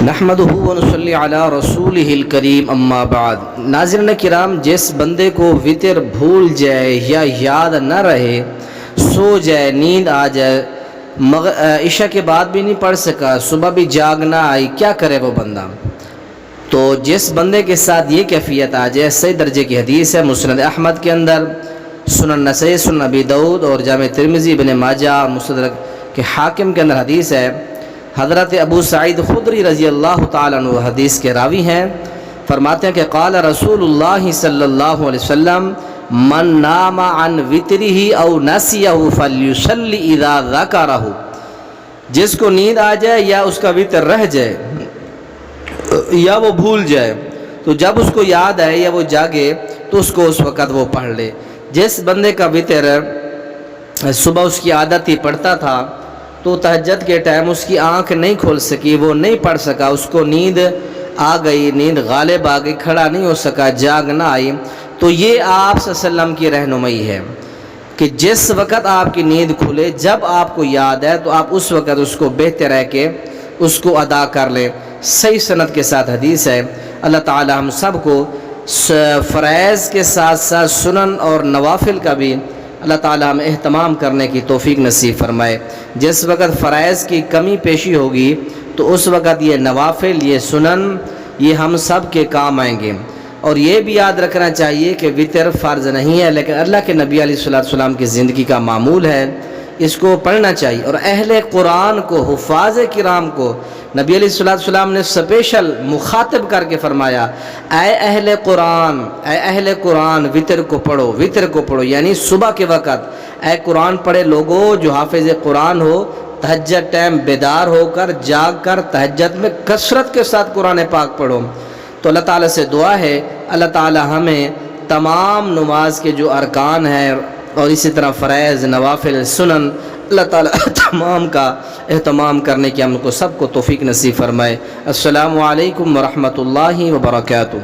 نحمدہ ونصلی علی رسولہ الکریم اما بعد۔ ناظرین کرام، جس بندے کو وطر بھول جائے یا یاد نہ رہے، سو جائے، نیند آ جائے، عشاء کے بعد بھی نہیں پڑھ سکا، صبح بھی جاگ نہ آئی، کیا کرے وہ بندہ؟ تو جس بندے کے ساتھ یہ کیفیت آ جائے، صحیح درجے کی حدیث ہے مسند احمد کے اندر، سنن نسائی، سنن ابی داؤد اور جامع ترمذی، ابن ماجہ اور مستدرک کے حاکم کے اندر حدیث ہے۔ حضرت ابو سعید خدری رضی اللہ تعالیٰ عنہ حدیث کے راوی ہیں، فرماتے ہیں کہ قال رسول اللہ صلی اللہ علیہ وسلم من نام عن وطرہ او نسیہ فلیصلی اذا ذکرہ، جس کو نیند آ جائے یا اس کا وطر رہ جائے یا وہ بھول جائے، تو جب اس کو یاد آئے یا وہ جاگے تو اس کو اس وقت وہ پڑھ لے۔ جس بندے کا وطر صبح اس کی عادت ہی پڑھتا تھا تو تہجد کے ٹائم اس کی آنکھ نہیں کھول سکی، وہ نہیں پڑھ سکا، اس کو نیند آ گئی، نیند غالب آ گئی، کھڑا نہیں ہو سکا، جاگ نہ آئی، تو یہ آپ صلی اللہ علیہ وسلم کی رہنمائی ہے کہ جس وقت آپ کی نیند کھلے، جب آپ کو یاد ہے تو آپ اس وقت اس کو بہتر ہے کہ اس کو ادا کر لیں۔ صحیح سند کے ساتھ حدیث ہے۔ اللہ تعالی ہم سب کو فرائض کے ساتھ ساتھ سنن اور نوافل کا بھی اللہ تعالی ہمیں اہتمام کرنے کی توفیق نصیب فرمائے۔ جس وقت فرائض کی کمی پیشی ہوگی تو اس وقت یہ نوافل، یہ سنن، یہ ہم سب کے کام آئیں گے۔ اور یہ بھی یاد رکھنا چاہیے کہ وطر فرض نہیں ہے، لیکن اللہ کے نبی علیہ السلام کی زندگی کا معمول ہے، اس کو پڑھنا چاہیے۔ اور اہل قرآن کو، حفاظ کرام کو نبی علیہ السلام نے سپیشل مخاطب کر کے فرمایا، اے اہل قرآن، اے اہل قرآن، وطر کو پڑھو، وطر کو پڑھو، یعنی صبح کے وقت اے قرآن پڑھے لوگوں جو حافظ قرآن ہو، تہجد ٹائم بیدار ہو کر، جاگ کر تہجد میں کثرت کے ساتھ قرآن پاک پڑھو۔ تو اللہ تعالیٰ سے دعا ہے اللہ تعالیٰ ہمیں تمام نماز کے جو ارکان ہیں اور اسی طرح فرائض، نوافل، سنن، اللہ تعالیٰ تمام کا اہتمام کرنے کی ہم کو سب کو توفیق نصیب فرمائے۔ السلام علیکم ورحمۃ اللہ وبرکاتہ۔